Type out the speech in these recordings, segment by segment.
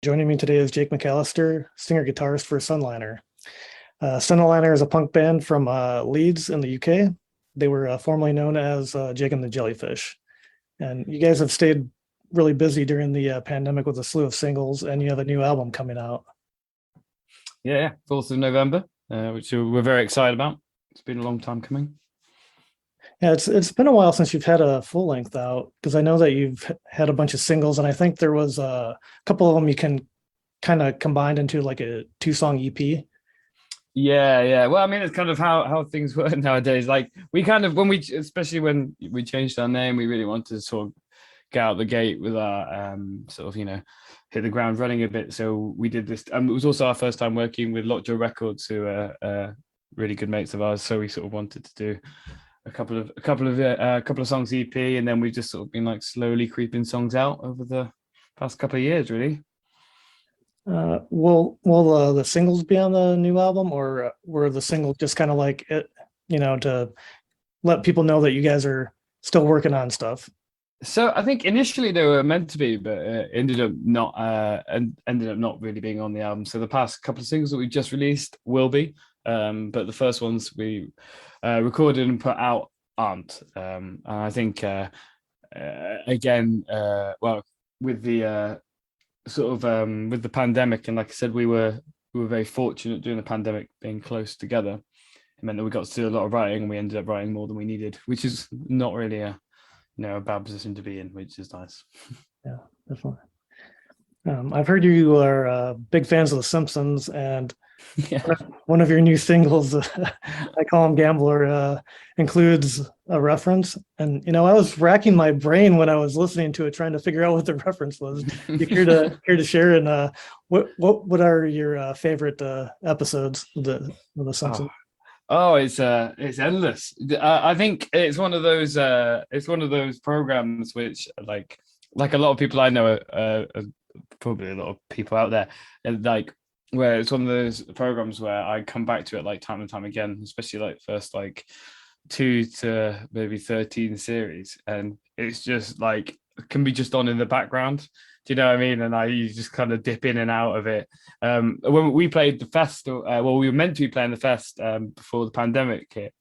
Joining me today is Jake McAllister, singer-guitarist for Sunliner. Sunliner is a punk band from Leeds in the UK. They were formerly known as Jake and the Jellyfish. And you guys have stayed really busy during the pandemic with a slew of singles, and you have a new album coming out. Yeah, 4th of November, which we're very excited about. It's been a long time coming. Yeah, it's been a while since you've had a full length out, because I know that you've had a bunch of singles, and I think there was a couple of them you can kind of combined into like a 2-song EP. Yeah. Well, I mean, it's kind of how things work nowadays. Like we kind of especially when we changed our name, we really wanted to sort of get out the gate with our sort of hit the ground running a bit. So we did this. It was also our first time working with Lockjaw Records, who are really good mates of ours. So we sort of wanted to do a couple of songs EP, and then we've just sort of been like slowly creeping songs out over the past couple of years, really. Will the singles be on the new album, or were the singles just kind of like it, to let people know that you guys are still working on stuff? So I think initially they were meant to be, but ended up not really being on the album. So the past couple of singles that we just released will be, but the first ones we recorded and put out aren't. And I think again, well, with the with the pandemic, and like I said, we were very fortunate during the pandemic being close together. It meant that we got to do a lot of writing, and we ended up writing more than we needed, which is not really a bad position to be in, which is nice. Yeah, definitely. I've heard you are big fans of The Simpsons, and Yeah. one of your new singles, I Call Him Gambler, includes a reference. And, I was racking my brain when I was listening to it, trying to figure out what the reference was. You care to share? And what are your favorite episodes of the Simpsons? Oh, it's endless. I think it's one of those programs which like a lot of people I know, probably a lot of people out there, and like where it's one of those programs where I come back to it like time and time again, especially like first like 2 to maybe 13 series, and it's just like can be just on in the background. Do you know what I mean? And you just kind of dip in and out of it. When we played the fest, we were meant to be playing the fest before the pandemic hit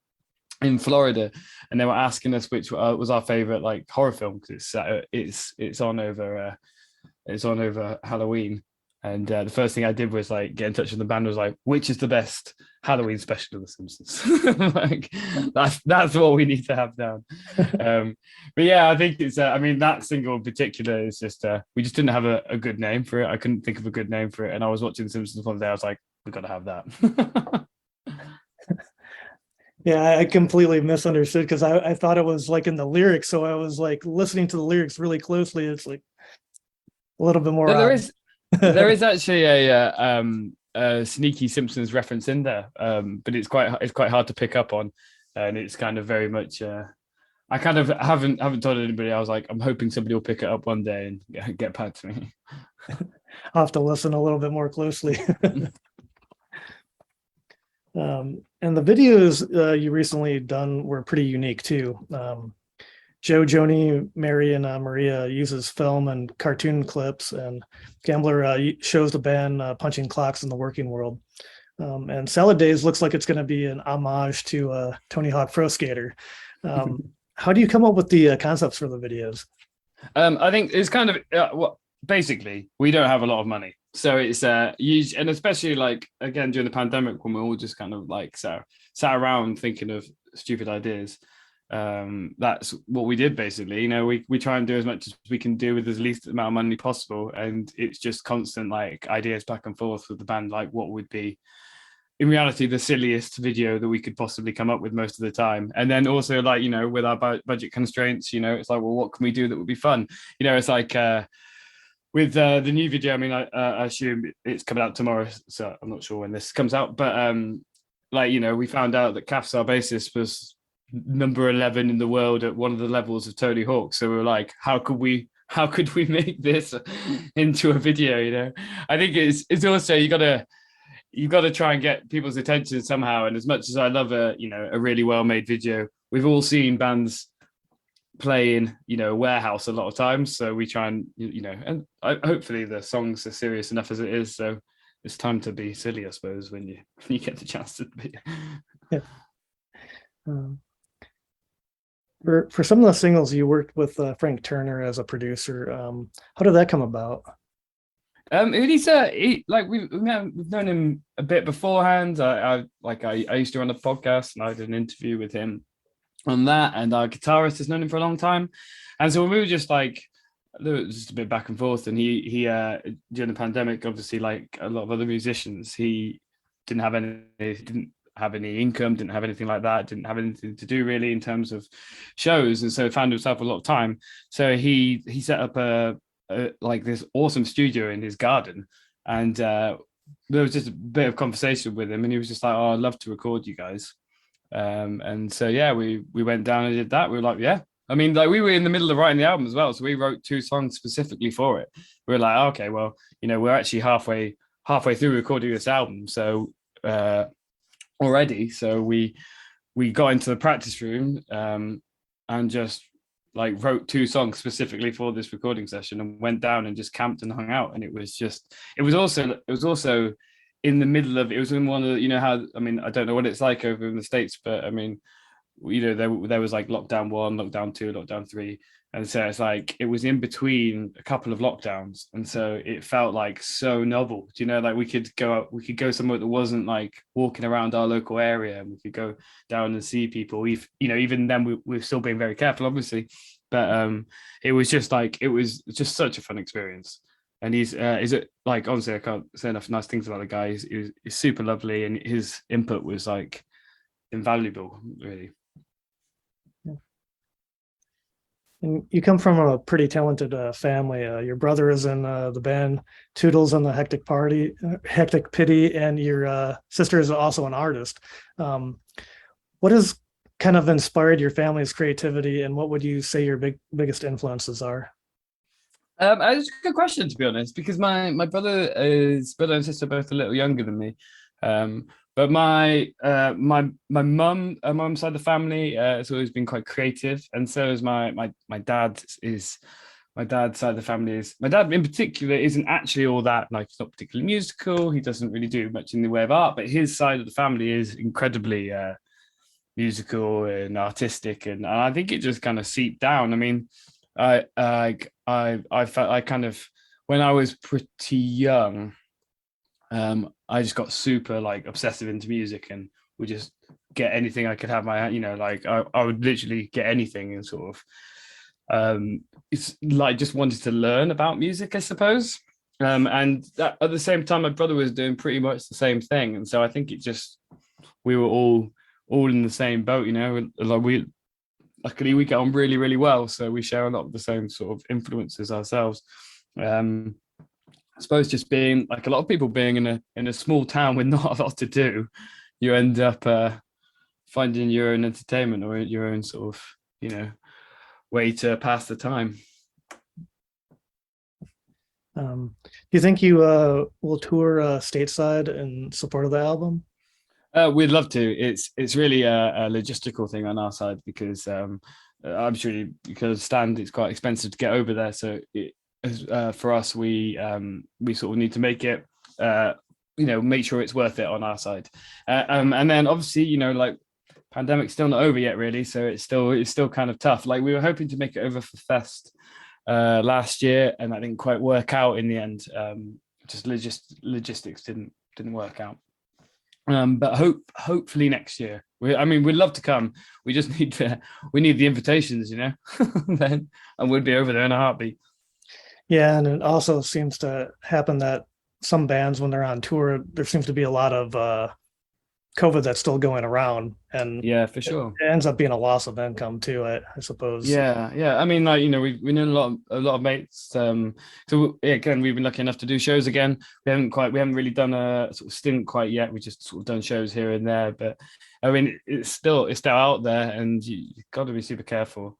in Florida, and they were asking us which was our favorite like horror film, because it's on over Halloween. And the first thing I did was like get in touch with the band, was like, which is the best Halloween special of The Simpsons? Like that's what we need to have down. But yeah, I think it's I mean, that single in particular is just we just didn't have a good name for it. I couldn't think of a good name for it, and I was watching The Simpsons one day. I was like, we've got to have that. Yeah, I completely misunderstood, because I thought it was like in the lyrics, so I was like listening to the lyrics really closely. It's like a little bit more. No, there is actually a sneaky Simpsons reference in there, but it's quite hard to pick up on, and it's kind of very much. I kind of haven't told anybody. I was like, I'm hoping somebody will pick it up one day and get back to me. I'll have to listen a little bit more closely. And the videos you recently done were pretty unique too. Joe, Joni, Mary, and Maria uses film and cartoon clips, and Gambler shows the band punching clocks in the working world. And Salad Days looks like it's going to be an homage to Tony Hawk Pro Skater. How do you come up with the concepts for the videos? I think it's kind of basically we don't have a lot of money, so it's huge, and especially like again during the pandemic when we're all just kind of like sat around thinking of stupid ideas. That's what we did basically. We try and do as much as we can do with as least amount of money possible, and it's just constant like ideas back and forth with the band, like what would be in reality the silliest video that we could possibly come up with most of the time. And then also like with our budget constraints, it's like, well, what can we do that would be fun? It's like with the new video, I mean, I assume it's coming out tomorrow, so I'm not sure when this comes out, but we found out that Kafs, our bassist, was number 11 in the world at one of the levels of Tony Hawk. So we were like, how could we make this into a video? I think it's also you gotta try and get people's attention somehow. And as much as I love a really well-made video, we've all seen bands play in, a warehouse a lot of times. So we try and, and hopefully the songs are serious enough as it is. So it's time to be silly, I suppose, when you get the chance to be. Yeah. For some of the singles, you worked with Frank Turner as a producer. How did that come about? We've known him a bit beforehand. I used to run a podcast and I did an interview with him on that, and our guitarist has known him for a long time, and so we were just like there was just a bit back and forth. And he during the pandemic, obviously, like a lot of other musicians, he didn't have any income, didn't have anything like that, didn't have anything to do really in terms of shows, and so found himself a lot of time. So he set up like this awesome studio in his garden, and there was just a bit of conversation with him, and he was just like, "Oh, I'd love to record you guys." And so yeah, we went down and did that. We were like, yeah. I mean, like we were in the middle of writing the album as well, so we wrote 2 songs specifically for it. We were like, okay, well, we're actually halfway through recording this album, so already. So we got into the practice room and just like wrote 2 songs specifically for this recording session, and went down and just camped and hung out. And it was also in the middle of, it was in one of the, how, I mean, I don't know what it's like over in the States, but I mean, there was like lockdown 1, lockdown 2, lockdown 3. And so it's like, it was in between a couple of lockdowns. And so it felt like so novel, like we could go somewhere that wasn't like walking around our local area, and we could go down and see people. Even then we're still being very careful, obviously, but it was just such a fun experience. And he's like, honestly, I can't say enough nice things about the guy. He's super lovely, and his input was like invaluable, really. Yeah. And you come from a pretty talented family. Your brother is in the band Toodles and the Hectic Pity, and your sister is also an artist. What has kind of inspired your family's creativity, and what would you say your biggest influences are? It's a good question, to be honest, because my brother and sister are both a little younger than me. But my mum's side of the family has always been quite creative, and so is my dad. My dad's side of the family is, my dad in particular isn't actually all that, like, he's not particularly musical. He doesn't really do much in the way of art, but his side of the family is incredibly musical and artistic, and I think it just kind of seeped down. I mean, I felt I kind of, when I was pretty young, I just got super like obsessive into music, and would just get anything I could have my hand, like I would literally get anything, and sort of it's like just wanted to learn about music, I suppose. And that, at the same time, my brother was doing pretty much the same thing, and so I think we were all in the same boat, like luckily we get on really, really well, so we share a lot of the same sort of influences ourselves. I suppose just being like a lot of people being in a small town with not a lot to do, you end up finding your own entertainment or your own sort of way to pass the time. Do you think you will tour stateside in support of the album? We'd love to. It's really a logistical thing on our side, because I'm sure you can understand it's quite expensive to get over there. So for us, we sort of need to make it, make sure it's worth it on our side. And then obviously, like, pandemic's still not over yet, really. So it's still kind of tough. Like, we were hoping to make it over for Fest last year, and that didn't quite work out in the end. Just logistics didn't work out. But hopefully next year. We'd love to come. We just need the invitations, then, and we'd be over there in a heartbeat. Yeah, and it also seems to happen that some bands, when they're on tour, there seems to be a lot of COVID that's still going around, and yeah, for sure, it ends up being a loss of income too, I suppose. Yeah. I mean, like, we know a lot of mates. So yeah, again, we've been lucky enough to do shows again. We haven't really done a sort of stint quite yet. We just sort of done shows here and there, but I mean, it's still out there, and you've got to be super careful.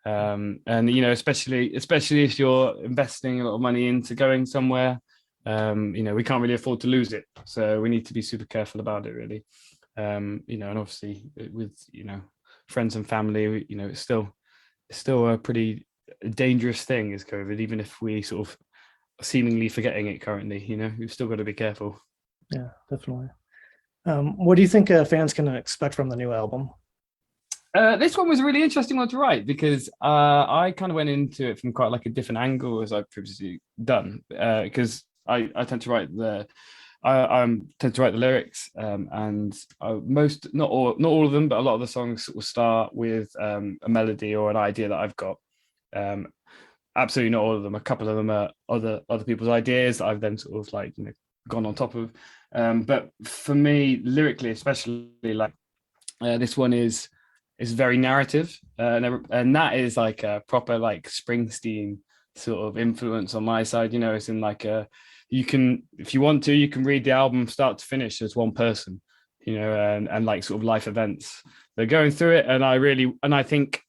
And especially if you're investing a lot of money into going somewhere, we can't really afford to lose it. So we need to be super careful about it, really. And obviously with friends and family, it's still still a pretty dangerous thing is COVID, even if we sort of seemingly forgetting it currently. We've still got to be careful. Yeah, definitely. What do you think fans can expect from the new album? This one was a really interesting one to write because I kind of went into it from quite like a different angle as I've previously done. Because I tend to write I tend to write the lyrics, and not all of them, but a lot of the songs will start with a melody or an idea that I've got. Um, Absolutely not all of them. A couple of them are other people's ideas that I've then sort of like gone on top of. But for me, lyrically, especially like this one is very narrative, and that is like a proper like Springsteen sort of influence on my side. It's in like a you can, if you want to, you can read the album start to finish as one person, and like sort of life events they're going through it. And I think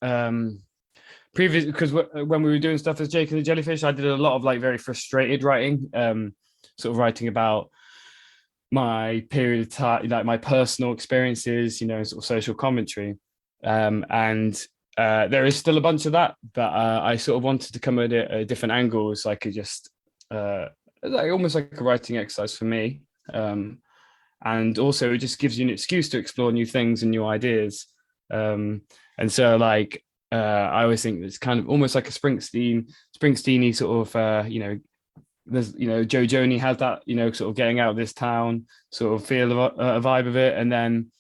previous, because when we were doing stuff as Jake and the Jellyfish, I did a lot of like very frustrated writing, sort of writing about my period of time, like my personal experiences, sort of social commentary. And there is still a bunch of that, but I sort of wanted to come at it at a different angle, so I could just like almost like a writing exercise for me. And also it just gives you an excuse to explore new things and new ideas. And so like I always think it's kind of almost like a Springsteen-y sort of there's Joe Joni has that sort of getting out of this town sort of feel of a vibe of it. And then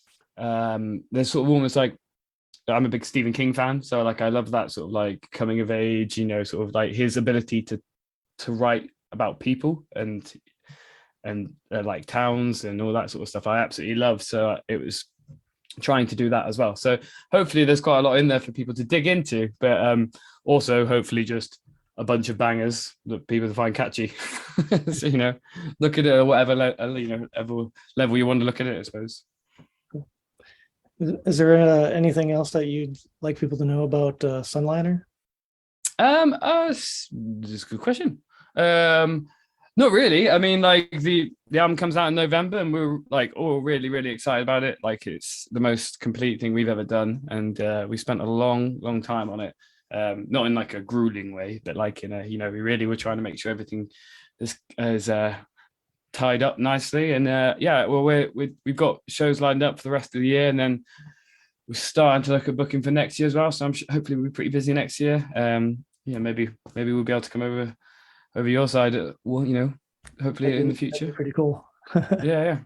there's sort of almost like, I'm a big Stephen King fan, so like I love that sort of like coming of age, sort of like his ability to write about people and like towns and all that sort of stuff I absolutely love. So it was trying to do that as well. So hopefully there's quite a lot in there for people to dig into, but also hopefully just a bunch of bangers that people find catchy. So, look at it at whatever level you want to look at it, I suppose. Is there anything else that you'd like people to know about Sunliner? That's a good question. Not really. I mean, like the album comes out in November, and we're like all really, really excited about it. Like it's the most complete thing we've ever done, and we spent a long, long time on it. Not in like a grueling way, but like in a we really were trying to make sure everything is tied up nicely. And yeah, well, we've got shows lined up for the rest of the year, and then we're starting to look at booking for next year as well. So hopefully we'll be pretty busy next year. Maybe we'll be able to come over your side. Well, hopefully in the future. Pretty cool. Yeah, yeah.